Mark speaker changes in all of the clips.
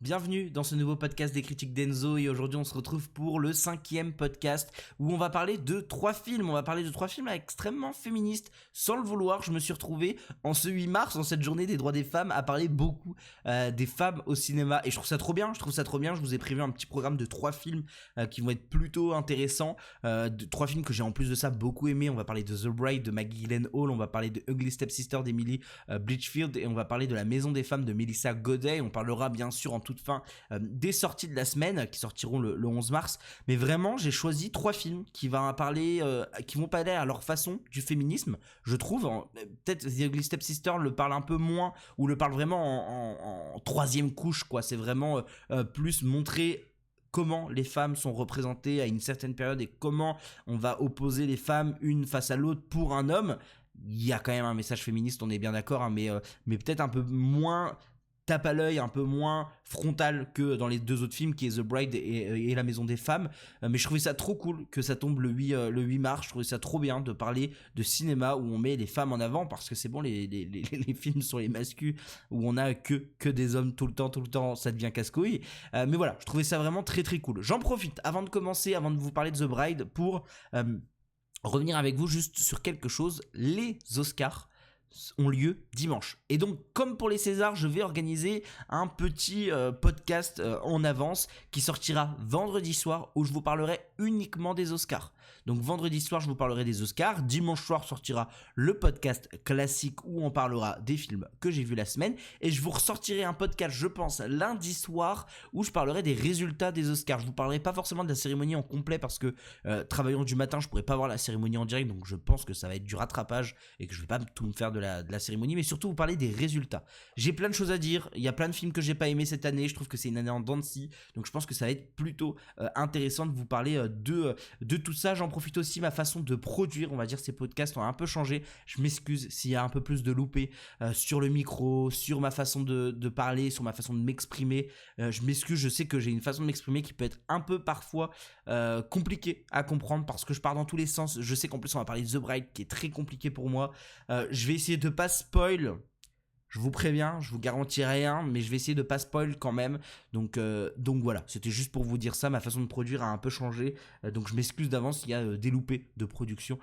Speaker 1: Bienvenue dans ce nouveau podcast des critiques d'Enzo et aujourd'hui on se retrouve pour le 5e podcast où on va parler de 3 films. On va parler de 3 films extrêmement féministes. Sans le vouloir, je me suis retrouvé en ce 8 mars, en cette journée des droits des femmes, à parler beaucoup des femmes au cinéma. Et je trouve ça trop bien, Je vous ai prévu un petit programme de 3 films qui vont être plutôt intéressants. 3 films que j'ai en plus de ça beaucoup aimé. On va parler de The Bride de Maggie Gyllenhaal, on va parler de Ugly Stepsister d'Emily Blychfield et on va parler de La Maison des Femmes de Melissa Godet. On parlera bien sûr en toute fin des sorties de la semaine qui sortiront le 11 mars, mais vraiment j'ai choisi 3 films qui vont parler à leur façon du féminisme, je trouve. Peut-être The Ugly Stepsister le parle un peu moins, ou le parle vraiment en troisième couche, quoi. C'est vraiment plus montrer comment les femmes sont représentées à une certaine période et comment on va opposer les femmes une face à l'autre pour un homme. Il y a quand même un message féministe, on est bien d'accord, hein, mais peut-être un peu moins tape à l'œil, un peu moins frontal que dans les 2 autres films qui est The Bride et La Maison des Femmes, mais je trouvais ça trop cool que ça tombe le 8 mars. Je trouvais ça trop bien de parler de cinéma où on met les femmes en avant, parce que c'est bon, les films sur les masculins où on a que des hommes tout le temps, ça devient casse-couille, mais voilà, je trouvais ça vraiment très très cool. J'en profite avant de commencer, avant de vous parler de The Bride, pour revenir avec vous juste sur quelque chose. Les Oscars ont lieu dimanche. Et donc, comme pour les Césars, je vais organiser un petit podcast en avance qui sortira vendredi soir où je vous parlerai uniquement des Oscars. Donc vendredi soir, je vous parlerai des Oscars. Dimanche soir sortira le podcast classique où on parlera des films que j'ai vus la semaine. Et je vous ressortirai un podcast, je pense, lundi soir où je parlerai des résultats des Oscars. Je vous parlerai pas forcément de la cérémonie en complet parce que travaillant du matin, je pourrais pas voir la cérémonie en direct. Donc je pense que ça va être du rattrapage et que je vais pas tout me faire de la cérémonie, mais surtout vous parler des résultats. J'ai plein de choses à dire, il y a plein de films que j'ai pas aimé cette année, je trouve que c'est une année en dents de scie, donc je pense que ça va être plutôt intéressant de vous parler de tout ça. J'en profite aussi, ma façon de produire, on va dire, ces podcasts ont un peu changé. Je m'excuse s'il y a un peu plus de loupé sur le micro, sur ma façon de parler, sur ma façon de m'exprimer. Je m'excuse, je sais que j'ai une façon de m'exprimer qui peut être un peu parfois compliquée à comprendre parce que je pars dans tous les sens. Je sais qu'en plus on va parler de The Bride qui est très compliqué pour moi. Je vais essayer de pas spoil, je vous préviens, je vous garantis rien, mais je vais essayer de pas spoil quand même. Donc voilà, c'était juste pour vous dire ça. Ma façon de produire a un peu changé, donc je m'excuse d'avance s'il y a des loupés de production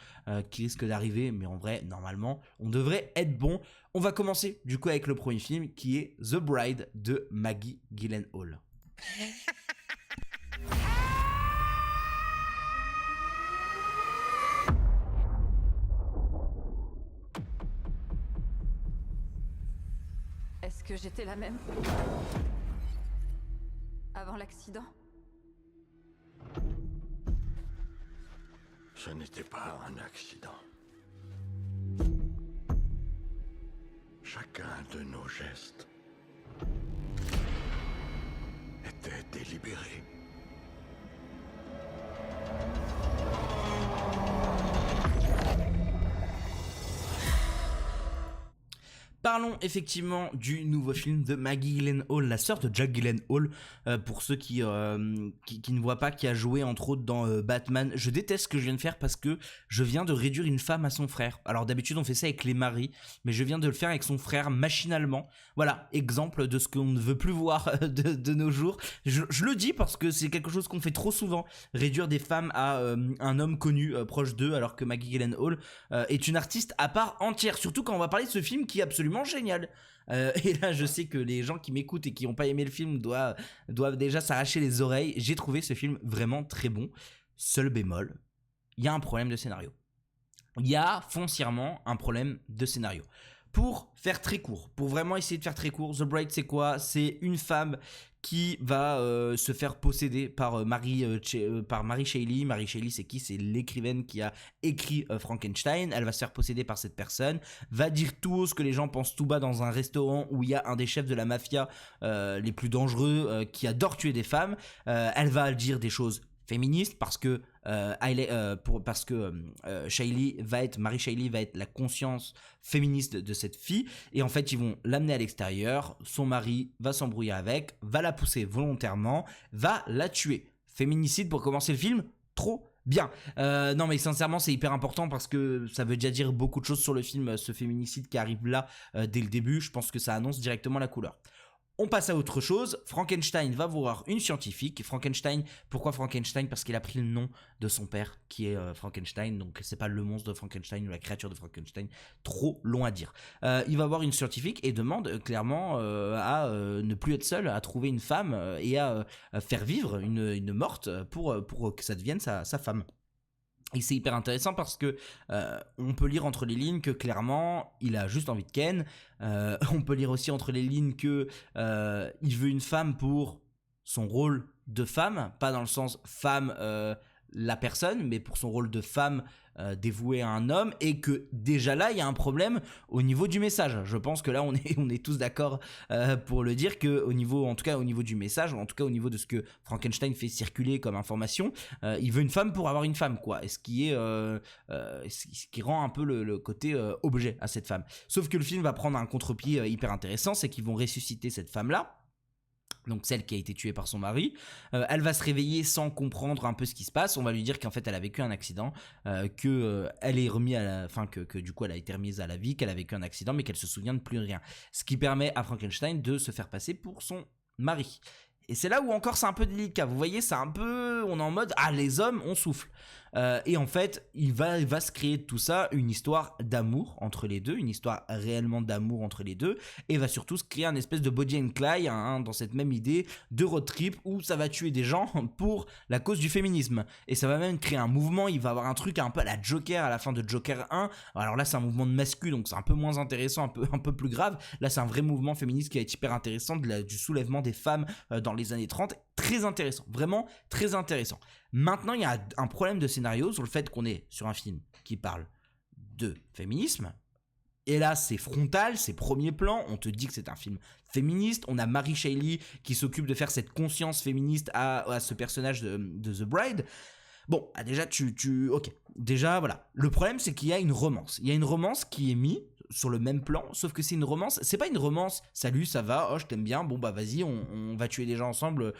Speaker 1: qui risquent d'arriver, mais en vrai, normalement, on devrait être bon. On va commencer du coup avec le premier film qui est The Bride de Maggie Gyllenhaal.
Speaker 2: Est-ce que j'étais la même avant l'accident?
Speaker 3: Ce n'était pas un accident. Chacun de nos gestes était délibéré.
Speaker 1: Parlons effectivement du nouveau film de Maggie Gyllenhaal, la sœur de Jack Gyllenhaal, pour ceux qui ne voient pas, qui a joué entre autres dans Batman. Je déteste ce que je viens de faire parce que je viens de réduire une femme à son frère. Alors d'habitude on fait ça avec les maris, mais je viens de le faire avec son frère machinalement. Voilà, exemple de ce qu'on ne veut plus voir de nos jours. Je le dis parce que c'est quelque chose qu'on fait trop souvent, réduire des femmes à un homme connu proche d'eux, alors que Maggie Gyllenhaal est une artiste à part entière, surtout quand on va parler de ce film qui est absolument génial. Et là je sais que les gens qui m'écoutent et qui n'ont pas aimé le film doivent déjà s'arracher les oreilles. J'ai trouvé ce film vraiment très bon. Seul bémol, il y a un problème de scénario. Il y a foncièrement un problème de scénario. Pour faire très court, pour vraiment essayer de faire très court, The Bride c'est quoi? C'est une femme qui va se faire posséder par Mary Shelley. Mary Shelley c'est qui? C'est l'écrivaine qui a écrit Frankenstein. Elle va se faire posséder par cette personne, va dire tout haut ce que les gens pensent tout bas dans un restaurant où il y a un des chefs de la mafia les plus dangereux qui adore tuer des femmes. Elle va dire des choses féministe parce que Mary Shelley va être la conscience féministe de cette fille, et en fait ils vont l'amener à l'extérieur. Son mari va s'embrouiller avec, va la pousser volontairement, va la tuer. Féminicide pour commencer le film, trop bien. Non mais sincèrement c'est hyper important parce que ça veut déjà dire beaucoup de choses sur le film, ce féminicide qui arrive là dès le début. Je pense que ça annonce directement la couleur. On passe à autre chose. Frankenstein va voir une scientifique. Frankenstein, pourquoi Frankenstein? Parce qu'il a pris le nom de son père, qui est Frankenstein. Donc c'est pas le monstre de Frankenstein ou la créature de Frankenstein. Trop long à dire. Il va voir une scientifique et demande clairement à ne plus être seul, à trouver une femme et à faire vivre une morte pour que ça devienne sa femme. Et c'est hyper intéressant parce que on peut lire entre les lignes que clairement il a juste envie de Ken. On peut lire aussi entre les lignes que il veut une femme pour son rôle de femme, pas dans le sens femme la personne, mais pour son rôle de femme dévouée à un homme, et que déjà là il y a un problème au niveau du message. Je pense que là on est tous d'accord pour le dire, que au niveau, en tout cas au niveau du message, ou en tout cas au niveau de ce que Frankenstein fait circuler comme information, il veut une femme pour avoir une femme, quoi. Et ce qui rend un peu le côté objet à cette femme. Sauf que le film va prendre un contre-pied hyper intéressant, c'est qu'ils vont ressusciter cette femme là, donc celle qui a été tuée par son mari. Elle va se réveiller sans comprendre un peu ce qui se passe. On va lui dire qu'en fait elle a vécu un accident, que elle est remise que du coup elle a été remise à la vie, qu'elle a vécu un accident, mais qu'elle se souvient de plus rien. Ce qui permet à Frankenstein de se faire passer pour son mari. Et c'est là où encore c'est un peu délicat. Vous voyez, c'est un peu, on est en mode les hommes on souffle. Et en fait, il va se créer de tout ça une histoire d'amour entre les deux, une histoire réellement d'amour entre les deux, et va surtout se créer un espèce de Bonnie and Clyde dans cette même idée de road trip où ça va tuer des gens pour la cause du féminisme. Et ça va même créer un mouvement. Il va avoir un truc un peu à la Joker à la fin de Joker 1. Alors là, c'est un mouvement de mascu, donc c'est un peu moins intéressant, un peu plus grave. Là, c'est un vrai mouvement féministe qui va être hyper intéressant, du soulèvement des femmes dans les années 30. Très intéressant, vraiment très intéressant. Maintenant, il y a un problème de scénario sur le fait qu'on est sur un film qui parle de féminisme. Et là, c'est frontal, c'est premier plan. On te dit que c'est un film féministe. On a Mary Shelley qui s'occupe de faire cette conscience féministe à ce personnage de The Bride. Bon, déjà, ok. Déjà, voilà. Le problème, c'est qu'il y a une romance. Il y a une romance qui est mise sur le même plan, sauf que c'est une romance, c'est pas une romance salut ça va, oh je t'aime bien, bon bah vas-y on va tuer des gens ensemble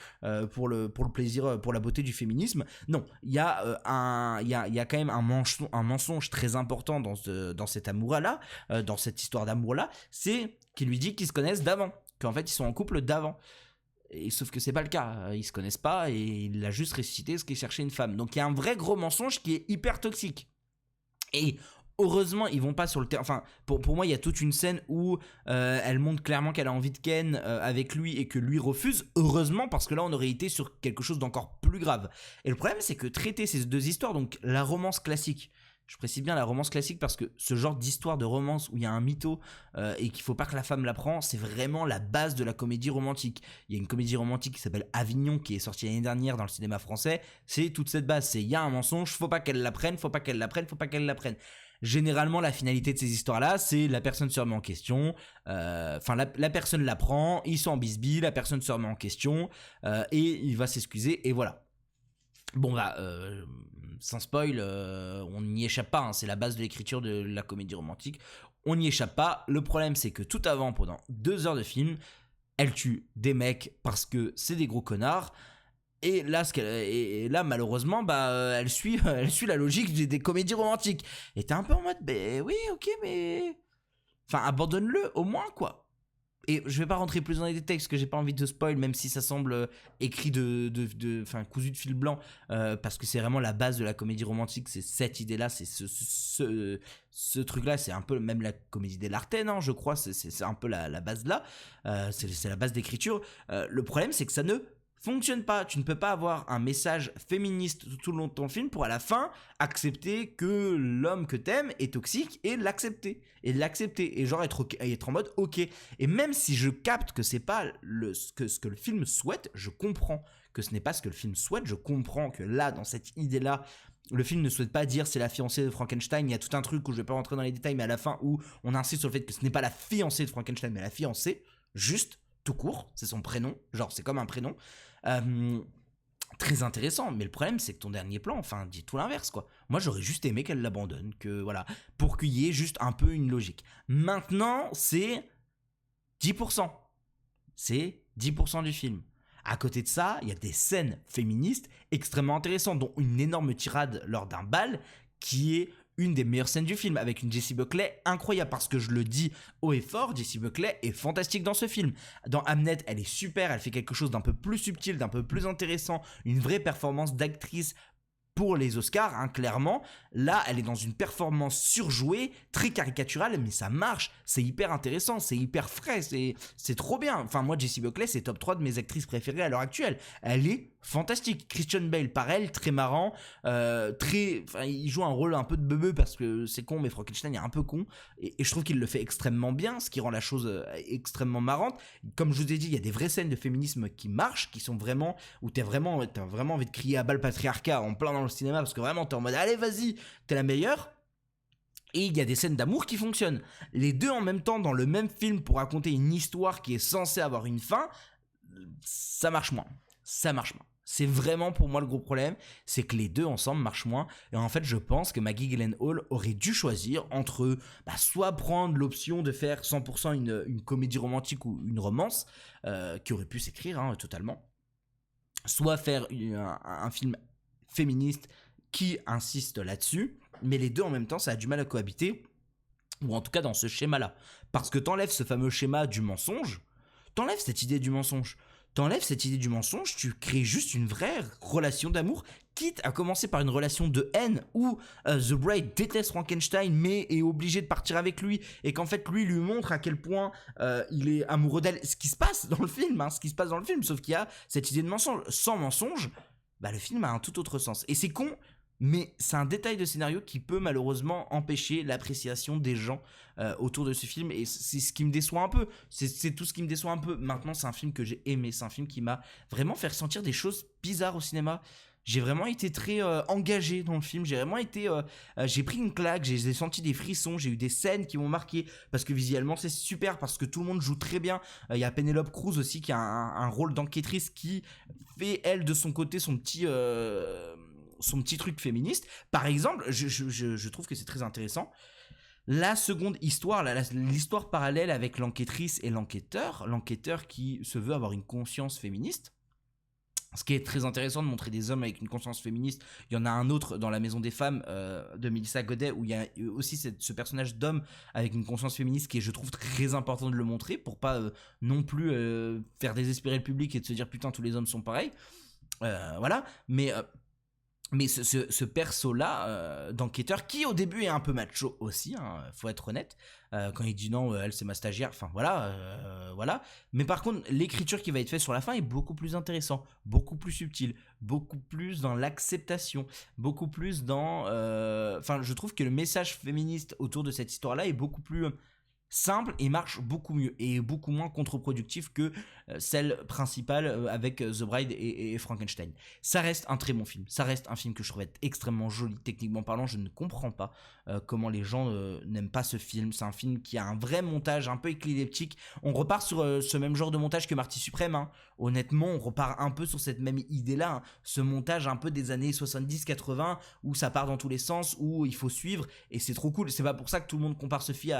Speaker 1: pour le plaisir, pour la beauté du féminisme. Non, il y a quand même un mensonge très important dans cet amour là, dans cette histoire d'amour là, c'est qu'il lui dit qu'ils se connaissent d'avant, qu'en fait ils sont en couple d'avant. Et sauf que c'est pas le cas, ils se connaissent pas et il a juste ressuscité parce qu'il cherchait une femme. Donc il y a un vrai gros mensonge qui est hyper toxique. Et heureusement, ils vont pas sur le terrain. Enfin, pour moi, il y a toute une scène où elle montre clairement qu'elle a envie de Ken avec lui et que lui refuse. Heureusement, parce que là, on aurait été sur quelque chose d'encore plus grave. Et le problème, c'est que traiter ces deux histoires, donc la romance classique, je précise bien la romance classique parce que ce genre d'histoire de romance où il y a un mytho et qu'il faut pas que la femme l'apprend, c'est vraiment la base de la comédie romantique. Il y a une comédie romantique qui s'appelle Avignon qui est sortie l'année dernière dans le cinéma français. C'est toute cette base. C'est il y a un mensonge, faut pas qu'elle l'apprenne, faut pas qu'elle l'apprenne, faut pas qu'elle l'apprenne. Généralement, la finalité de ces histoires-là, c'est la personne se remet en question. La personne l'apprend, ils sont en bisbille, la personne se remet en question et il va s'excuser et voilà. Bon bah, sans spoil, on n'y échappe pas, hein, c'est la base de l'écriture de la comédie romantique, on n'y échappe pas. Le problème c'est que tout avant, pendant 2 heures de film, elle tue des mecs parce que c'est des gros connards, et là malheureusement bah, elle suit la logique des comédies romantiques, et t'es un peu en mode bah oui ok mais... Enfin abandonne-le au moins quoi. Et je vais pas rentrer plus dans les détails parce que j'ai pas envie de spoil, même si ça semble écrit cousu de fil blanc, parce que c'est vraiment la base de la comédie romantique, c'est cette idée-là, c'est ce truc-là, c'est un peu même la comédie dell'arte, hein, je crois, c'est un peu la base là, c'est la base d'écriture. Le problème, c'est que ça ne fonctionne pas. Tu ne peux pas avoir un message féministe tout le long de ton film pour à la fin accepter que l'homme que t'aimes est toxique et l'accepter et genre être en mode ok. Et même si je capte que c'est pas ce que le film souhaite, je comprends que ce n'est pas ce que le film souhaite, je comprends que là dans cette idée là le film ne souhaite pas dire c'est la fiancée de Frankenstein. Il y a tout un truc où je vais pas rentrer dans les détails, mais à la fin où on insiste sur le fait que ce n'est pas la fiancée de Frankenstein mais la fiancée juste tout court, c'est son prénom, genre c'est comme un prénom. Très intéressant, mais le problème c'est que ton dernier plan, enfin, dit tout l'inverse quoi. Moi j'aurais juste aimé qu'elle l'abandonne, que voilà, pour qu'il y ait juste un peu une logique. Maintenant c'est 10%, c'est 10% du film. À côté de ça, il y a des scènes féministes extrêmement intéressantes, dont une énorme tirade lors d'un bal qui est une des meilleures scènes du film, avec une Jessie Buckley incroyable, parce que je le dis haut et fort, Jessie Buckley est fantastique dans ce film. Dans Hamnet, elle est super, elle fait quelque chose d'un peu plus subtil, d'un peu plus intéressant, une vraie performance d'actrice pour les Oscars, hein, clairement. Là, elle est dans une performance surjouée, très caricaturale, mais ça marche, c'est hyper intéressant, c'est hyper frais, c'est trop bien. Enfin, moi, Jessie Buckley, c'est top 3 de mes actrices préférées à l'heure actuelle. Elle est fantastique. Christian Bale, pareil, très marrant, il joue un rôle un peu de bebeu parce que c'est con, mais Frankenstein est un peu con, et je trouve qu'il le fait extrêmement bien, ce qui rend la chose extrêmement marrante. Comme je vous ai dit, il y a des vraies scènes de féminisme qui marchent, qui sont vraiment, où t'as vraiment envie de crier à bas le patriarcat en plein dans le cinéma, parce que vraiment t'es en mode allez vas-y, t'es la meilleure. Et il y a des scènes d'amour qui fonctionnent. Les deux en même temps dans le même film pour raconter une histoire qui est censée avoir une fin, ça marche moins. Ça marche moins. C'est vraiment pour moi le gros problème, c'est que les deux ensemble marchent moins. Et en fait, je pense que Maggie Gyllenhaal aurait dû choisir entre soit prendre l'option de faire 100% une comédie romantique ou une romance, qui aurait pu s'écrire totalement, soit faire un film féministe qui insiste là-dessus, mais les deux en même temps, ça a du mal à cohabiter, ou en tout cas dans ce schéma-là. Parce que t'enlèves ce fameux schéma du mensonge, t'enlèves cette idée du mensonge, tu crées juste une vraie relation d'amour, quitte à commencer par une relation de haine où The Bride déteste Frankenstein mais est obligé de partir avec lui, et qu'en fait lui montre à quel point il est amoureux d'elle, ce qui se passe dans le film, sauf qu'il y a cette idée de mensonge. Sans mensonge, le film a un tout autre sens. Et c'est con, mais c'est un détail de scénario qui peut malheureusement empêcher l'appréciation des gens autour de ce film, et c'est ce qui me déçoit un peu. C'est tout ce qui me déçoit un peu. Maintenant, c'est un film que j'ai aimé, c'est un film qui m'a vraiment fait ressentir des choses bizarres au cinéma. J'ai vraiment été très engagé dans le film, j'ai pris une claque, j'ai senti des frissons, j'ai eu des scènes qui m'ont marqué, parce que visuellement c'est super, parce que tout le monde joue très bien. Il y a Penelope Cruz aussi qui a un rôle d'enquêtrice qui fait elle de son côté son petit truc féministe. Par exemple, je trouve que c'est très intéressant. La seconde histoire, l'histoire parallèle avec l'enquêtrice et l'enquêteur qui se veut avoir une conscience féministe. Ce qui est très intéressant de montrer des hommes avec une conscience féministe. Il y en a un autre dans La Maison des Femmes de Melissa Godet, où il y a aussi ce personnage d'homme avec une conscience féministe qui est, je trouve, très important de le montrer pour pas non plus faire désespérer le public et de se dire putain tous les hommes sont pareils. Voilà, mais ce perso-là d'enquêteur, qui au début est un peu macho aussi, faut être honnête, quand il dit non, elle c'est ma stagiaire, enfin voilà. Mais par contre, l'écriture qui va être faite sur la fin est beaucoup plus intéressant, beaucoup plus subtil, beaucoup plus dans l'acceptation, beaucoup plus dans... je trouve que le message féministe autour de cette histoire-là est beaucoup plus simple et marche beaucoup mieux et beaucoup moins contre-productif que celle principale avec The Bride et Frankenstein. Ça reste un très bon film, ça reste un film que je trouve être extrêmement joli techniquement parlant. Je ne comprends pas comment les gens n'aiment pas ce film. C'est un film qui a un vrai montage un peu écliptique. On repart sur ce même genre de montage que Marty Suprême, honnêtement on repart un peu sur cette même idée là, ce montage un peu des années 70-80 où ça part dans tous les sens, où il faut suivre, et c'est trop cool. C'est pas pour ça que tout le monde compare ce film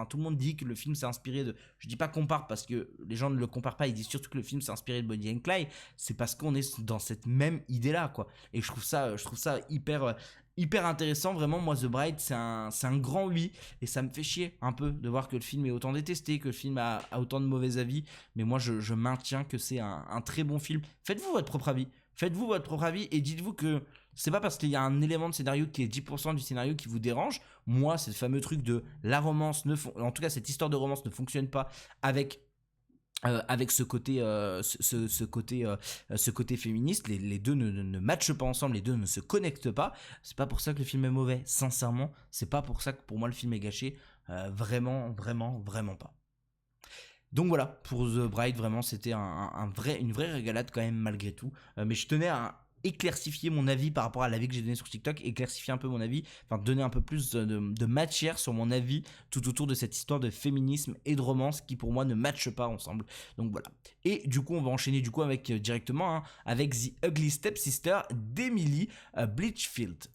Speaker 1: tout le monde dit que le film s'est inspiré de... Je dis pas compare parce que les gens ne le comparent pas, ils disent surtout que le film s'est inspiré de Bonnie and Clyde. C'est parce qu'on est dans cette même idée là quoi. Et je trouve ça hyper intéressant. Vraiment, moi The Bride c'est un grand oui, et ça me fait chier un peu de voir que le film est autant détesté, que le film a autant de mauvais avis. Mais moi je maintiens que c'est un très bon film. Faites-vous votre propre avis et dites-vous que c'est pas parce qu'il y a un élément de scénario qui est 10% du scénario qui vous dérange. Moi, c'est le fameux truc de la romance, en tout cas cette histoire de romance ne fonctionne pas avec ce côté féministe. Les deux ne matchent pas ensemble, les deux ne se connectent pas. C'est pas pour ça que le film est mauvais, sincèrement. C'est pas pour ça que pour moi le film est gâché. Vraiment pas. Donc voilà, pour The Bride, vraiment c'était une vraie régalade quand même malgré tout. Mais je tenais à éclaircifier mon avis par rapport à l'avis que j'ai donné sur TikTok, éclaircifier un peu mon avis, donner un peu plus de matière sur mon avis tout autour de cette histoire de féminisme et de romance qui pour moi ne matchent pas ensemble. Donc voilà. Et du coup on va enchaîner avec directement avec The Ugly Stepsister d'Emily Bleachfield.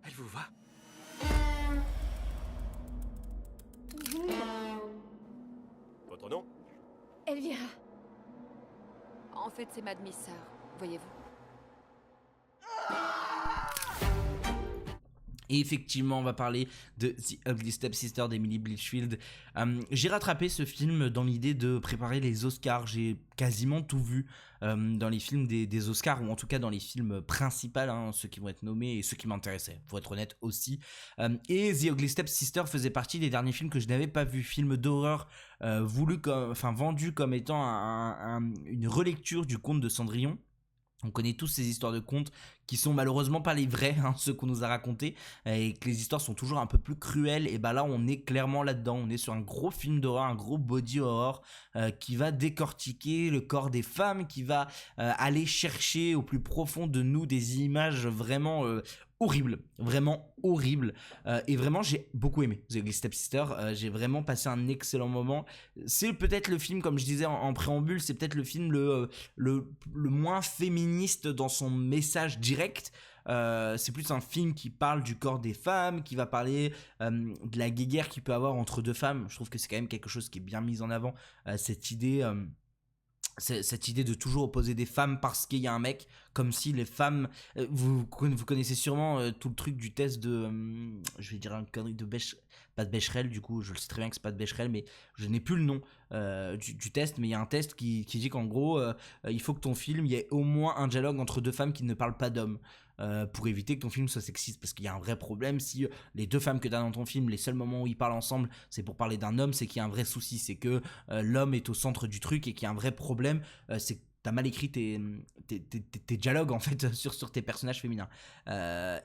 Speaker 3: Elle vous va?
Speaker 4: Votre nom?
Speaker 2: Elvira. En fait, c'est ma demi-sœur, voyez-vous.
Speaker 1: Et effectivement, on va parler de The Ugly Stepsister d'Emily Blythe. J'ai rattrapé ce film dans l'idée de préparer les Oscars. J'ai quasiment tout vu dans les films des Oscars, ou en tout cas dans les films principaux, hein, ceux qui vont être nommés et ceux qui m'intéressaient, pour être honnête aussi. Et The Ugly Stepsister faisait partie des derniers films que je n'avais pas vus. Film d'horreur vendu comme étant une relecture du conte de Cendrillon. On connaît tous ces histoires de contes qui sont malheureusement pas les vrais, hein, ceux qu'on nous a racontés, et que les histoires sont toujours un peu plus cruelles. Et bah là, on est clairement là-dedans. On est sur un gros film d'horreur, un gros body horror qui va décortiquer le corps des femmes, qui va aller chercher au plus profond de nous des images vraiment vraiment horribles. Et vraiment, j'ai beaucoup aimé The Ugly Stepsister. J'ai vraiment passé un excellent moment. C'est peut-être le film, comme je disais en préambule, c'est peut-être le film le moins féministe dans son message direct. C'est plus un film qui parle du corps des femmes, qui va parler de la guéguerre qu'il peut avoir entre deux femmes. Je trouve que c'est quand même quelque chose qui est bien mis en avant, cette idée de toujours opposer des femmes parce qu'il y a un mec, comme si les femmes vous connaissez sûrement tout le truc du test de je vais dire une connerie de pas de Becherel, du coup je le sais très bien que c'est pas de Becherel, mais je n'ai plus le nom du test, mais il y a un test qui dit qu'en gros il faut que ton film, il y ait au moins un dialogue entre deux femmes qui ne parlent pas d'hommes, pour éviter que ton film soit sexiste, parce qu'il y a un vrai problème si les deux femmes que tu as dans ton film, les seuls moments où ils parlent ensemble c'est pour parler d'un homme, c'est qu'il y a un vrai souci, c'est que l'homme est au centre du truc et qu'il y a un vrai problème, c'est que t'as mal écrit tes dialogues en fait sur tes personnages féminins,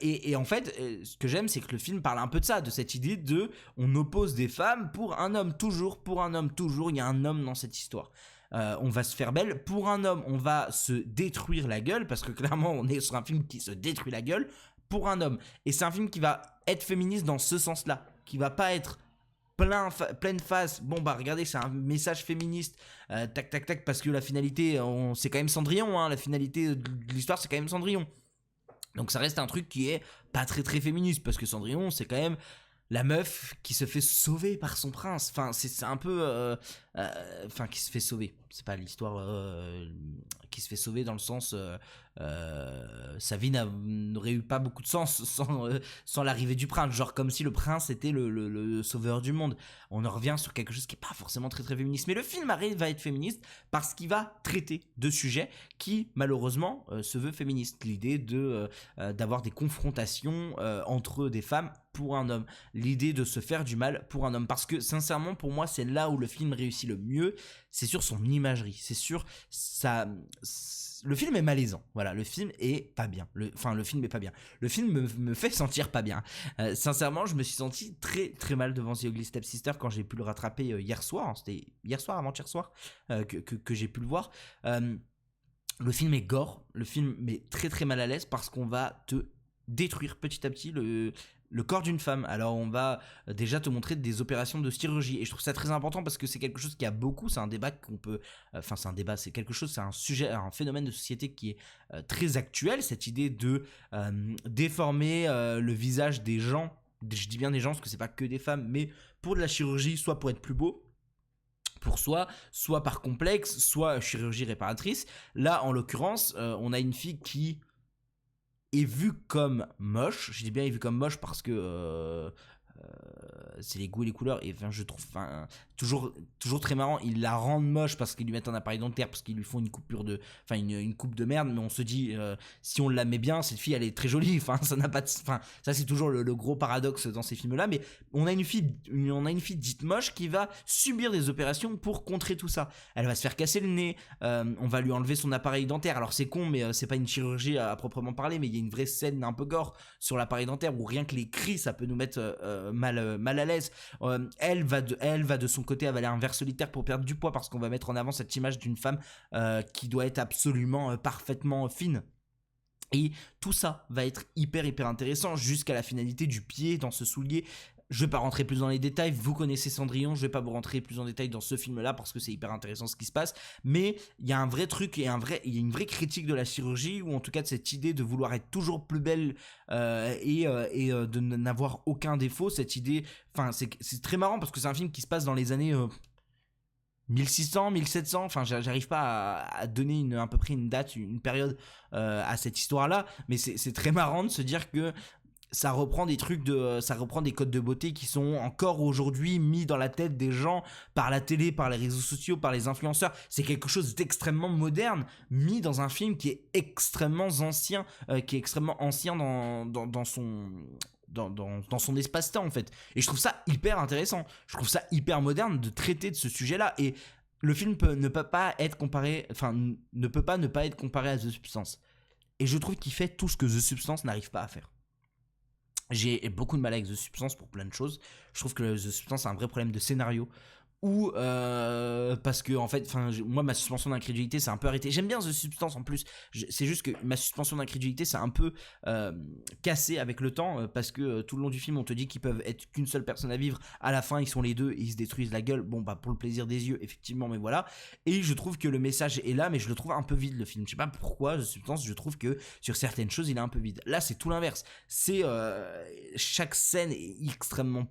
Speaker 1: et en fait ce que j'aime, c'est que le film parle un peu de ça, de cette idée de on oppose des femmes pour un homme, toujours pour un homme, toujours il y a un homme dans cette histoire. On va se faire belle pour un homme, on va se détruire la gueule, parce que clairement on est sur un film qui se détruit la gueule pour un homme, et c'est un film qui va être féministe dans ce sens là, qui va pas être pleine face, bon bah regardez c'est un message féministe, tac tac tac, parce que la finalité c'est quand même Cendrillon, hein, la finalité de l'histoire c'est quand même Cendrillon, donc ça reste un truc qui est pas très très féministe, parce que Cendrillon c'est quand même la meuf qui se fait sauver par son prince, enfin c'est un peu enfin qui se fait sauver, c'est pas l'histoire qui se fait sauver dans le sens sa vie n'aurait eu pas beaucoup de sens sans l'arrivée du prince, genre comme si le prince était le sauveur du monde. On en revient sur quelque chose qui est pas forcément très très féministe, mais le film arrive à être féministe parce qu'il va traiter de sujets qui malheureusement se veut féministe, l'idée d'avoir des confrontations entre des femmes pour un homme, l'idée de se faire du mal pour un homme, parce que sincèrement pour moi c'est là où le film réussit le mieux, c'est sur son imagerie, c'est sur ça. Le film est malaisant, voilà, le film est pas bien, le film est pas bien, le film me fait sentir pas bien, sincèrement je me suis senti très très mal devant The Ugly Stepsister quand j'ai pu le rattraper hier soir, hein, c'était hier soir, avant-hier soir que j'ai pu le voir. Le film est gore, le film met très très mal à l'aise parce qu'on va te détruire petit à petit le corps d'une femme. Alors on va déjà te montrer des opérations de chirurgie, et je trouve ça très important parce que c'est quelque chose qui a beaucoup, c'est un débat qu'on peut, enfin c'est un débat, c'est quelque chose, c'est un sujet, un phénomène de société qui est très actuel, cette idée de déformer le visage des gens, je dis bien des gens parce que c'est pas que des femmes, mais pour de la chirurgie, soit pour être plus beau pour soi, soit par complexe, soit chirurgie réparatrice. Là en l'occurrence on a une fille qui est vue comme moche, je dis bien est vue comme moche parce que c'est les goûts et les couleurs, et enfin je trouve toujours très marrant, ils la rendent moche parce qu'ils lui mettent un appareil dentaire, parce qu'ils lui font une coupure de, enfin une coupe de merde, mais on se dit si on la met bien, cette fille elle est très jolie, enfin ça n'a pas de, enfin ça c'est toujours le gros paradoxe dans ces films là, mais on a une fille dite moche qui va subir des opérations pour contrer tout ça. Elle va se faire casser le nez, on va lui enlever son appareil dentaire, alors c'est con mais c'est pas une chirurgie à proprement parler, mais il y a une vraie scène un peu gore sur l'appareil dentaire où rien que les cris ça peut nous mettre mal à l'aise. Elle va de son côté avaler un verre solitaire pour perdre du poids, parce qu'on va mettre en avant cette image d'une femme qui doit être absolument parfaitement fine. Et tout ça va être hyper intéressant jusqu'à la finalité du pied dans ce soulier. Je vais pas rentrer plus dans les détails, vous connaissez Cendrillon, je vais pas vous rentrer plus en détail dans ce film là parce que c'est hyper intéressant ce qui se passe, mais il y a un vrai truc et il y a une vraie critique de la chirurgie, ou en tout cas de cette idée de vouloir être toujours plus belle et de n'avoir aucun défaut, cette idée, enfin c'est très marrant parce que c'est un film qui se passe dans les années 1600, 1700, enfin j'arrive pas à donner à peu près une date, une période à cette histoire-là, mais c'est très marrant de se dire que ça reprend ça reprend des codes de beauté qui sont encore aujourd'hui mis dans la tête des gens par la télé, par les réseaux sociaux, par les influenceurs. C'est quelque chose d'extrêmement moderne, mis dans un film qui est extrêmement ancien, dans son espace-temps en fait. Et je trouve ça hyper intéressant. Je trouve ça hyper moderne de traiter de ce sujet-là. Et le film ne peut pas être comparé, ne peut pas ne pas être comparé à The Substance. Et je trouve qu'il fait tout ce que The Substance n'arrive pas à faire. J'ai beaucoup de mal avec The Substance pour plein de choses. Je trouve que The Substance a un vrai problème de scénario. Ou parce que en fait, moi ma suspension d'incrédulité c'est un peu arrêté. J'aime bien The Substance en plus. C'est juste que ma suspension d'incrédulité c'est un peu cassé avec le temps parce que tout le long du film on te dit qu'ils peuvent être qu'une seule personne à vivre. À la fin ils sont les deux et ils se détruisent la gueule. Bon bah pour le plaisir des yeux effectivement, mais voilà. Et je trouve que le message est là, mais je le trouve un peu vide le film. Je sais pas pourquoi The Substance, je trouve que sur certaines choses il est un peu vide. Là c'est tout l'inverse. C'est chaque scène est extrêmement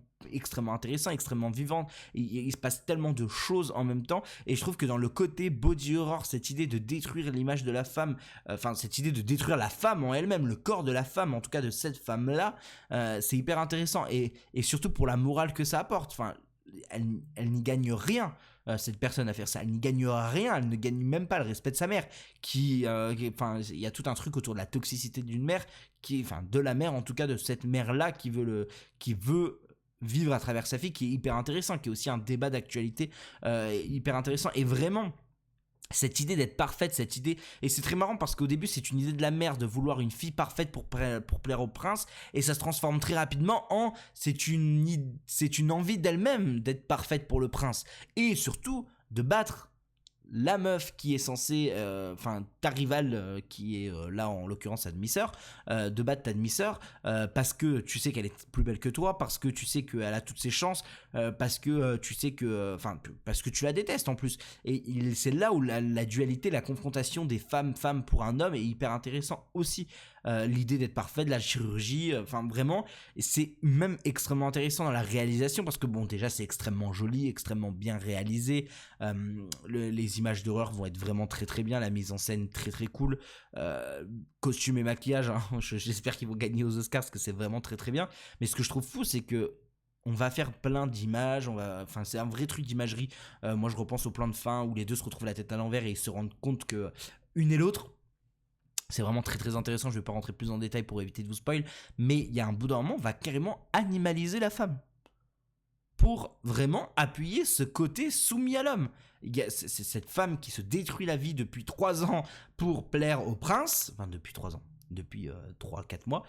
Speaker 1: intéressant, extrêmement vivant. Il se passe tellement de choses en même temps, et je trouve que dans le côté body horror, cette idée de détruire l'image de la femme, cette idée de détruire la femme en elle-même, le corps de la femme, en tout cas de cette femme-là, c'est hyper intéressant, et surtout pour la morale que ça apporte. Elle n'y gagne rien. Cette personne à faire ça, elle n'y gagne rien, elle ne gagne même pas le respect de sa mère, il y a tout un truc autour de la toxicité d'une mère, de la mère en tout cas, de cette mère-là qui veut vivre à travers sa fille, qui est hyper intéressant, qui est aussi un débat d'actualité hyper intéressant. Et vraiment, cette idée d'être parfaite, cette idée, et c'est très marrant parce qu'au début c'est une idée de la mère de vouloir une fille parfaite pour plaire au prince, et ça se transforme très rapidement en c'est une envie d'elle-même d'être parfaite pour le prince, et surtout de battre la meuf qui est censée, ta rivale qui est là en l'occurrence ta demi-sœur, de battre ta demi-sœur parce que tu sais qu'elle est plus belle que toi, parce que tu sais qu'elle a toutes ses chances, parce que tu sais que, parce que tu la détestes en plus. Et c'est là où la dualité, la confrontation des femmes pour un homme est hyper intéressant aussi. L'idée d'être parfait, de la chirurgie, vraiment, et c'est même extrêmement intéressant dans la réalisation parce que bon, déjà c'est extrêmement joli, extrêmement bien réalisé, les images d'horreur vont être vraiment très très bien, la mise en scène très très cool, costume et maquillage, hein, j'espère qu'ils vont gagner aux Oscars parce que c'est vraiment très très bien. Mais ce que je trouve fou, c'est que on va faire plein d'images, c'est un vrai truc d'imagerie. Moi je repense au plan de fin où les deux se retrouvent la tête à l'envers et ils se rendent compte que une et l'autre, c'est vraiment très très intéressant. Je vais pas rentrer plus en détail pour éviter de vous spoil, mais il y a un bout d'un moment, on va carrément animaliser la femme pour vraiment appuyer ce côté soumis à l'homme. C'est cette femme qui se détruit la vie depuis 3 ans pour plaire au prince, depuis 3 ans, depuis 3-4 mois,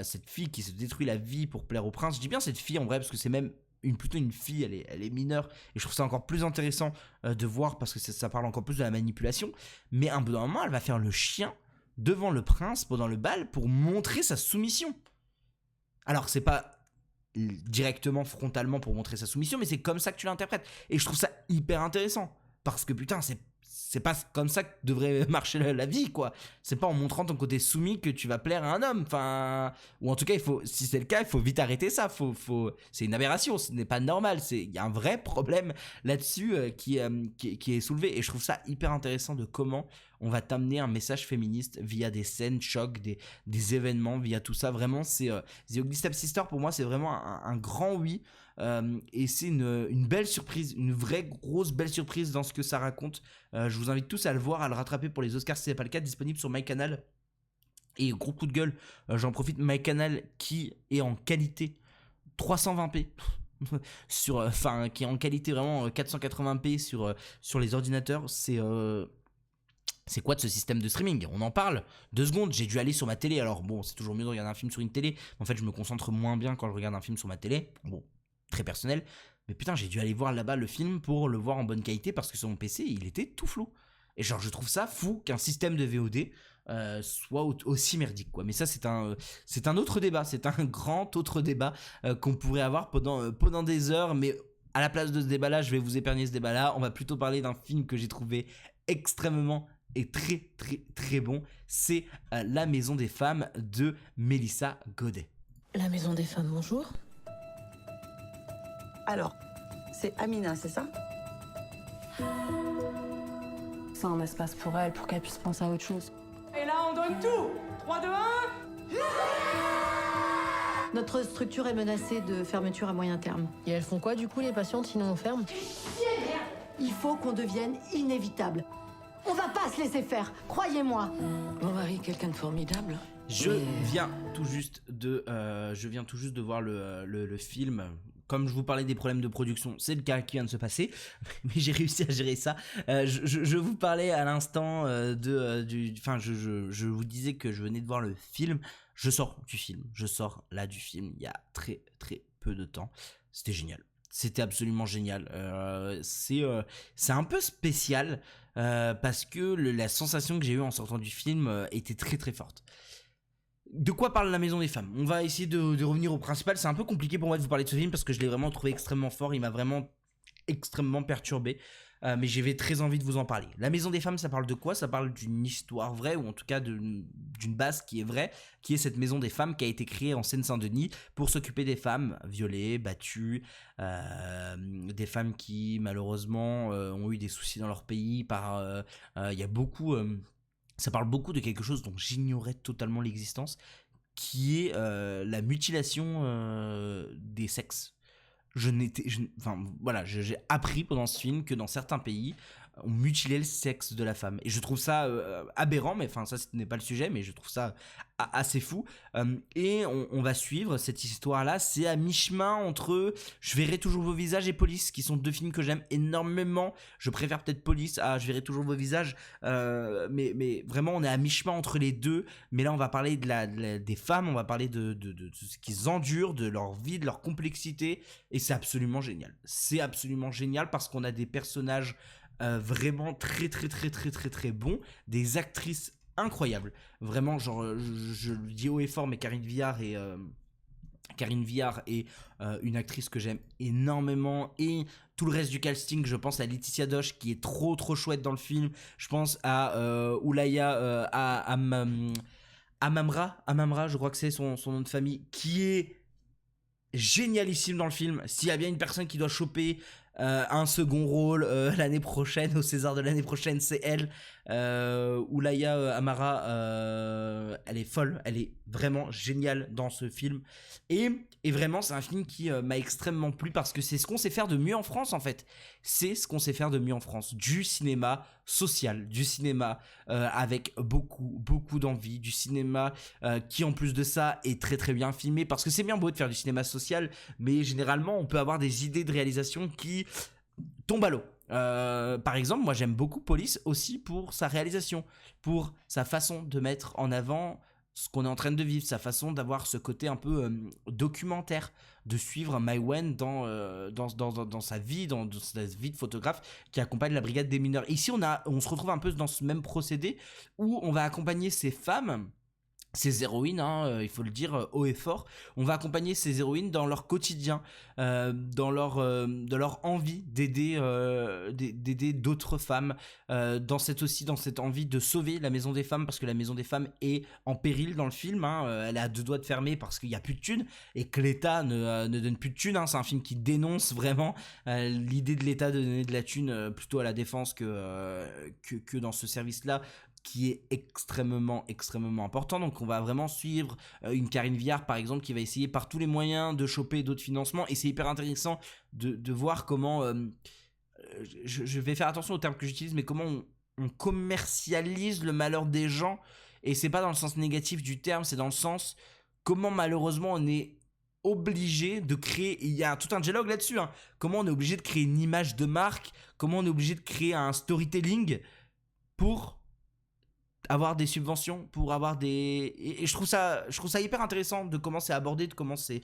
Speaker 1: cette fille qui se détruit la vie pour plaire au prince. Je dis bien cette fille en vrai parce que c'est même plutôt une fille, elle est mineure, et je trouve ça encore plus intéressant de voir parce que ça parle encore plus de la manipulation. Mais un bout d'un moment, elle va faire le chien devant le prince pendant le bal pour montrer sa soumission. Alors c'est pas directement frontalement pour montrer sa soumission, mais c'est comme ça que tu l'interprètes, et je trouve ça hyper intéressant parce que putain, c'est pas comme ça que devrait marcher la vie, quoi. C'est pas en montrant ton côté soumis que tu vas plaire à un homme, ou en tout cas si c'est le cas, il faut vite arrêter ça. C'est une aberration, ce n'est pas normal. Il y a un vrai problème là-dessus qui est soulevé, et je trouve ça hyper intéressant de comment on va t'amener un message féministe via des scènes chocs, des événements, via tout ça. Vraiment, c'est The Ugly Stepsister, pour moi c'est vraiment un grand oui. Et c'est une belle surprise, une vraie grosse belle surprise dans ce que ça raconte. Je vous invite tous à le voir, à le rattraper pour les Oscars si c'est pas le cas, disponible sur MyCanal. Et gros coup de gueule, j'en profite, MyCanal qui est en qualité 320p qui est en qualité vraiment 480p sur les ordinateurs. C'est quoi de ce système de streaming? On en parle 2 secondes, j'ai dû aller sur ma télé. Alors bon, c'est toujours mieux de regarder un film sur une télé. En fait, je me concentre moins bien quand je regarde un film sur ma télé. Bon, très personnel. Mais putain, j'ai dû aller voir là-bas le film pour le voir en bonne qualité parce que sur mon PC, il était tout flou. Et genre, je trouve ça fou qu'un système de VOD soit aussi merdique, quoi. Mais ça, c'est un autre débat. C'est un grand autre débat qu'on pourrait avoir pendant des heures. Mais à la place de ce débat-là, je vais vous épargner ce débat-là. On va plutôt parler d'un film que j'ai trouvé extrêmement et très très très bon. C'est La Maison des Femmes de Mélissa Godet.
Speaker 4: La Maison des Femmes, bonjour.
Speaker 5: Alors, c'est Amina, c'est ça?
Speaker 4: C'est un espace pour elle, pour qu'elle puisse penser à autre chose.
Speaker 5: Et là, on donne tout. 3, 2, 1.
Speaker 6: Notre structure est menacée de fermeture à moyen terme.
Speaker 4: Et elles font quoi du coup les patientes, sinon on ferme?
Speaker 6: Il faut qu'on devienne inévitable. On va pas se laisser faire, croyez-moi.
Speaker 7: Mon mari, quelqu'un de formidable.
Speaker 1: Je viens tout juste de voir le film. Comme je vous parlais des problèmes de production, c'est le cas qui vient de se passer, mais j'ai réussi à gérer ça. Je vous parlais à l'instant je vous disais que je venais de voir le film. Je sors du film, il y a très très peu de temps. C'était génial. C'était absolument génial. C'est un peu spécial parce que la sensation que j'ai eue en sortant du film était très très forte. De quoi parle La Maison des Femmes? On va essayer de revenir au principal. C'est un peu compliqué pour moi de vous parler de ce film parce que je l'ai vraiment trouvé extrêmement fort. Il m'a vraiment extrêmement perturbé. Mais j'avais très envie de vous en parler. La Maison des Femmes, ça parle de quoi? Ça parle d'une histoire vraie, ou en tout cas d'une base qui est vraie, qui est cette Maison des Femmes qui a été créée en Seine-Saint-Denis pour s'occuper des femmes violées, battues, des femmes qui malheureusement ont eu des soucis dans leur pays. Il y a beaucoup... ça parle beaucoup de quelque chose dont j'ignorais totalement l'existence, qui est la mutilation des sexes. J'ai appris pendant ce film que dans certains pays, on mutilait le sexe de la femme. Et je trouve ça aberrant, mais enfin, ça ce n'est pas le sujet, mais je trouve ça assez fou. Et on va suivre cette histoire-là. C'est à mi-chemin entre Je verrai toujours vos visages et Police, qui sont deux films que j'aime énormément. Je préfère peut-être Police à Je verrai toujours vos visages. Mais vraiment, on est à mi-chemin entre les deux. Mais là, on va parler des femmes, on va parler de ce qu'ils endurent, de leur vie, de leur complexité. Et c'est absolument génial. C'est absolument génial parce qu'on a des personnages vraiment très très très très très très bons, des actrices incroyables, vraiment, genre je le dis haut et fort, mais Karine Viard est une actrice que j'aime énormément, et tout le reste du casting. Je pense à Laetitia Doche qui est trop trop chouette dans le film, je pense à Oulaya Amamra, je crois que c'est son nom de famille, qui est génialissime dans le film. S'il y a bien une personne qui doit choper un second rôle l'année prochaine, au César de l'année prochaine, c'est elle. Oulaya Amara, elle est folle, elle est vraiment géniale dans ce film. Et vraiment, c'est un film qui m'a extrêmement plu parce que c'est ce qu'on sait faire de mieux en France, en fait. C'est ce qu'on sait faire de mieux en France. Du cinéma social, du cinéma avec beaucoup, beaucoup d'envie, du cinéma qui, en plus de ça, est très, très bien filmé. Parce que c'est bien beau de faire du cinéma social, mais généralement, on peut avoir des idées de réalisation qui tombent à l'eau. Par exemple, moi j'aime beaucoup Police aussi pour sa réalisation, pour sa façon de mettre en avant ce qu'on est en train de vivre, sa façon d'avoir ce côté un peu documentaire, de suivre Mai Wen dans sa vie, dans sa vie de photographe qui accompagne la brigade des mineurs. Ici on se retrouve un peu dans ce même procédé où on va accompagner ces femmes, ces héroïnes, il faut le dire haut et fort. On va accompagner ces héroïnes dans leur quotidien, dans leur envie d'aider d'autres femmes, dans cette envie de sauver la Maison des Femmes, parce que la Maison des Femmes est en péril dans le film. Elle est à deux doigts de fermer parce qu'il n'y a plus de thunes et que l'État ne donne plus de thunes. C'est un film qui dénonce vraiment l'idée de l'État de donner de la thune plutôt à la défense que dans ce service-là, qui est extrêmement extrêmement important. Donc on va vraiment suivre une Karine Viard par exemple qui va essayer par tous les moyens de choper d'autres financements, et c'est hyper intéressant de voir comment je vais faire attention aux termes que j'utilise, mais comment on commercialise le malheur des gens, et c'est pas dans le sens négatif du terme, c'est dans le sens comment malheureusement on est obligé de créer, il y a tout un dialogue là-dessus, comment on est obligé de créer une image de marque, comment on est obligé de créer un storytelling pour avoir des subventions, pour avoir des... Et je trouve ça hyper intéressant de comment c'est abordé, de comment c'est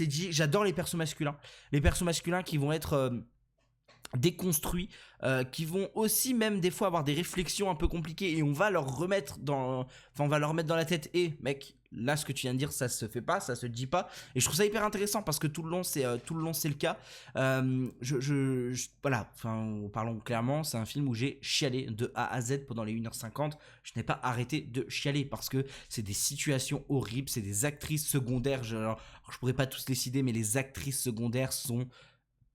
Speaker 1: dit. J'adore les persos masculins. Les persos masculins qui vont être déconstruits, qui vont aussi même des fois avoir des réflexions un peu compliquées, et on va leur remettre dans la tête, mec, là ce que tu viens de dire ça se fait pas, ça se dit pas. Et je trouve ça hyper intéressant parce que tout le long c'est le cas. Voilà, parlons clairement, c'est un film où j'ai chialé de A à Z pendant les 1h50. Je n'ai pas arrêté de chialer parce que c'est des situations horribles, c'est des actrices secondaires, je pourrais pas tous les citer, mais les actrices secondaires sont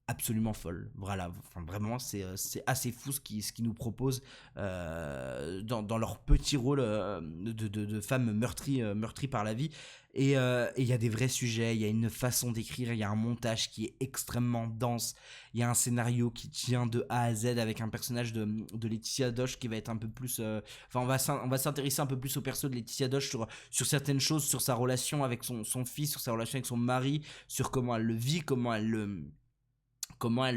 Speaker 1: absolument folle. Voilà, enfin, vraiment, c'est assez fou ce qu'ils nous proposent dans leur petit rôle de femmes meurtries par la vie. Et il y a des vrais sujets, il y a une façon d'écrire, il y a un montage qui est extrêmement dense, il y a un scénario qui tient de A à Z avec un personnage de Laetitia Doche qui va être un peu plus... Enfin, on va s'intéresser un peu plus au perso de Laetitia Doche sur certaines choses, sur sa relation avec son fils, sur sa relation avec son mari, sur comment elle le vit, comment elle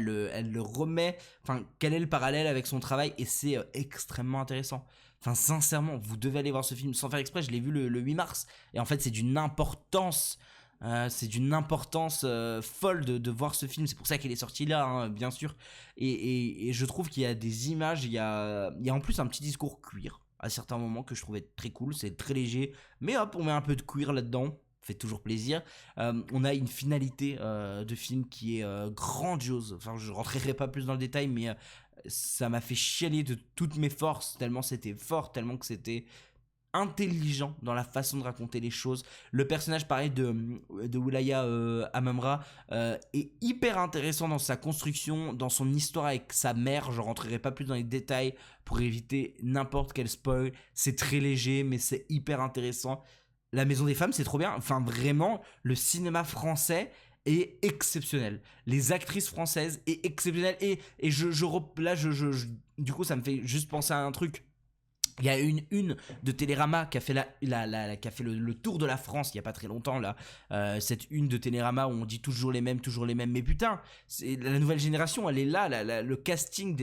Speaker 1: le remet, enfin quel est le parallèle avec son travail, et c'est extrêmement intéressant. Enfin sincèrement, vous devez aller voir ce film sans faire exprès, je l'ai vu le 8 mars, et en fait c'est d'une importance folle de voir ce film, c'est pour ça qu'il est sorti là, hein, bien sûr, et je trouve qu'il y a des images, il y a en plus un petit discours queer à certains moments que je trouvais très cool, c'est très léger, mais hop on met un peu de queer là-dedans, fait toujours plaisir. On a une finalité de film qui est grandiose. Enfin, je rentrerai pas plus dans le détail, mais ça m'a fait chialer de toutes mes forces, tellement c'était fort, tellement que c'était intelligent dans la façon de raconter les choses. Le personnage pareil de Wilaya Amamra est hyper intéressant dans sa construction, dans son histoire avec sa mère. Je rentrerai pas plus dans les détails pour éviter n'importe quel spoil. C'est très léger, mais c'est hyper intéressant. La Maison des Femmes, c'est trop bien. Enfin, vraiment, le cinéma français est exceptionnel. Les actrices françaises est exceptionnelles. Et du coup, ça me fait juste penser à un truc. Il y a une de Télérama qui a fait qui a fait le tour de la France il y a pas très longtemps là. Cette une de Télérama où on dit toujours les mêmes. Mais putain, c'est la nouvelle génération, elle est là. Le casting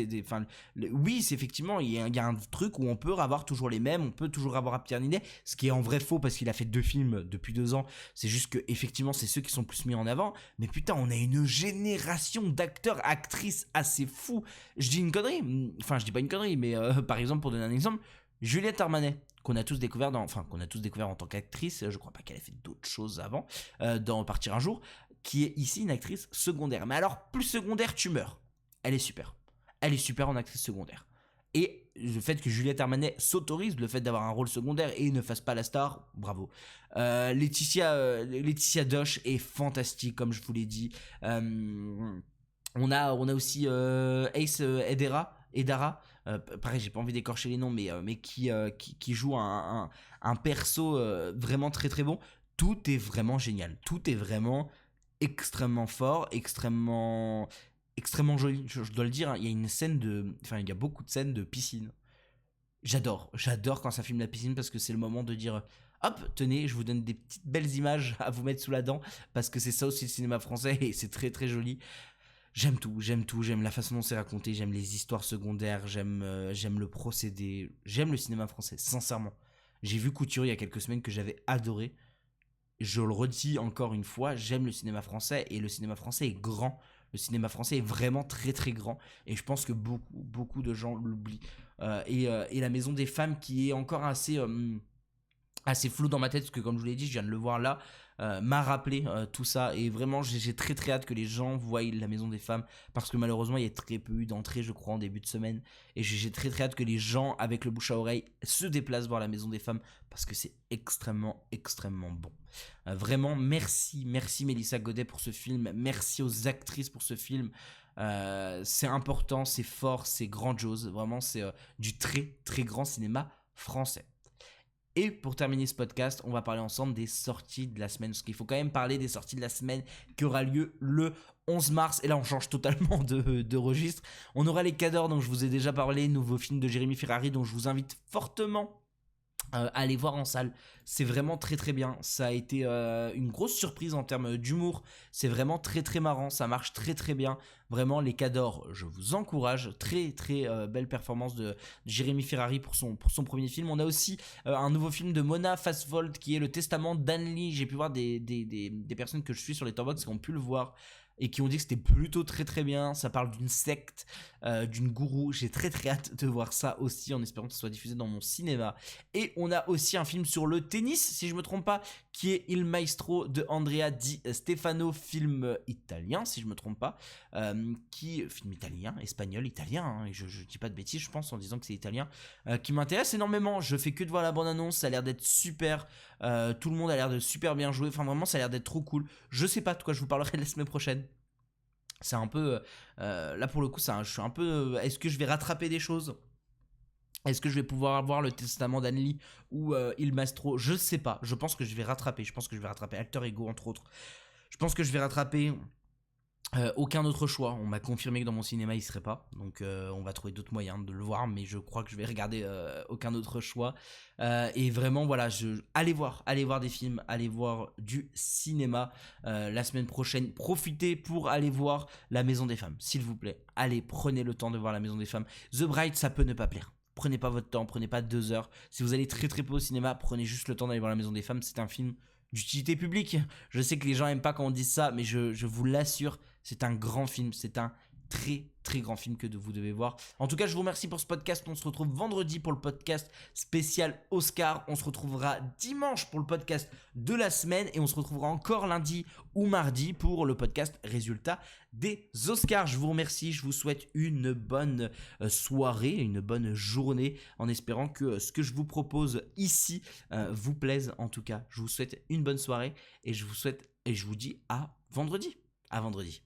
Speaker 1: oui, c'est effectivement il y a un truc où on peut avoir toujours les mêmes, on peut toujours avoir Pierre Ninet, ce qui est en vrai faux parce qu'il a fait 2 films depuis 2 ans. C'est juste que effectivement c'est ceux qui sont plus mis en avant. Mais putain, on a une génération d'acteurs, actrices assez fou. Je dis une connerie. Enfin, je dis pas une connerie, mais par exemple pour donner un exemple. Juliette Armanet, qu'on a tous découvert en tant qu'actrice, je crois pas qu'elle ait fait d'autres choses avant, dans Partir un jour, qui est ici une actrice secondaire. Mais alors, plus secondaire, tu meurs. Elle est super en actrice secondaire. Et le fait que Juliette Armanet s'autorise le fait d'avoir un rôle secondaire et ne fasse pas la star, bravo. Laetitia Doche est fantastique, comme je vous l'ai dit. On a aussi Ace Edara, pareil, j'ai pas envie d'écorcher les noms, mais qui joue un perso vraiment très très bon. Tout est vraiment génial, tout est vraiment extrêmement fort, extrêmement joli. Je dois le dire, hein, il y a beaucoup de scènes de piscine. J'adore quand ça filme la piscine parce que c'est le moment de dire hop, tenez, je vous donne des petites belles images à vous mettre sous la dent parce que c'est ça aussi le cinéma français et c'est très très joli. J'aime tout, j'aime la façon dont c'est raconté, j'aime les histoires secondaires, j'aime le procédé, j'aime le cinéma français, sincèrement. J'ai vu Couture il y a quelques semaines que j'avais adoré, je le redis encore une fois, j'aime le cinéma français et le cinéma français est grand, le cinéma français est vraiment très très grand et je pense que beaucoup de gens l'oublient. Et la Maison des Femmes qui est encore assez flou dans ma tête parce que comme je vous l'ai dit, je viens de le voir là, m'a rappelé tout ça et vraiment j'ai très très hâte que les gens voient la Maison des Femmes parce que malheureusement il y a très peu eu d'entrées je crois en début de semaine et j'ai très très hâte que les gens avec le bouche à oreille se déplacent voir la Maison des Femmes parce que c'est extrêmement bon. Vraiment merci Mélissa Godet pour ce film, merci aux actrices pour ce film. C'est important, c'est fort, c'est grandiose, vraiment c'est du très très grand cinéma français. Et pour terminer ce podcast, on va parler ensemble des sorties de la semaine. Parce qu'il faut quand même parler des sorties de la semaine qui aura lieu le 11 mars. Et là, on change totalement de registre. On aura Les Cadors, dont je vous ai déjà parlé. Nouveau film de Jérémy Ferrari, dont je vous invite fortement à aller voir en salle. C'est vraiment très très bien. Ça a été une grosse surprise en termes d'humour. C'est vraiment très très marrant. Ça marche très très bien. Vraiment, Les Cadors, je vous encourage. Très très belle performance de Jérémy Ferrari pour son premier film. On a aussi un nouveau film de Mona Fastvold qui est Le Testament d'Anne Lee. J'ai pu voir des personnes que je suis sur les Letterboxd qui ont pu le voir et qui ont dit que c'était plutôt très très bien. Ça parle d'une secte, d'une gourou. J'ai très très hâte de voir ça aussi en espérant que ce soit diffusé dans mon cinéma. Et on a aussi un film sur le tennis, si je me trompe pas, qui est Il Maestro de Andrea Di Stefano, film italien, si je me trompe pas, film italien, espagnol, italien, hein, et je dis pas de bêtises, je pense, en disant que c'est italien, qui m'intéresse énormément. Je fais que de voir la bande-annonce, ça a l'air d'être super, tout le monde a l'air de super bien jouer, enfin vraiment ça a l'air d'être trop cool. Je sais pas de quoi je vous parlerai la semaine prochaine. c'est un peu là pour le coup je suis un peu est-ce que je vais rattraper des choses? Est-ce que je vais pouvoir avoir le testament d'Anne-Lee ou Il Mastro? Je sais pas. Je pense que je vais rattraper. Alter Ego entre autres. Je pense que je vais rattraper aucun autre choix. On m'a confirmé que dans mon cinéma il serait pas. Donc on va trouver d'autres moyens de le voir. Mais je crois que je vais regarder aucun autre choix. Et vraiment voilà, allez voir des films, allez voir du cinéma la semaine prochaine. Profitez pour aller voir La Maison des Femmes, s'il vous plaît. Allez, prenez le temps de voir La Maison des Femmes. The Bride, ça peut ne pas plaire. Prenez pas votre temps, prenez pas 2 heures. Si vous allez très peu au cinéma, prenez juste le temps d'aller voir La Maison des Femmes. C'est un film d'utilité publique. Je sais que les gens aiment pas quand on dit ça, mais je vous l'assure, c'est un grand film. C'est un très grand film que vous devez voir. En tout cas, je vous remercie pour ce podcast. On se retrouve vendredi pour le podcast spécial Oscar. On se retrouvera dimanche pour le podcast de la semaine et on se retrouvera encore lundi ou mardi pour le podcast résultat des Oscars. Je vous remercie, je vous souhaite une bonne soirée, une bonne journée en espérant que ce que je vous propose ici vous plaise. En tout cas, je vous souhaite une bonne soirée et je vous dis à vendredi. À vendredi.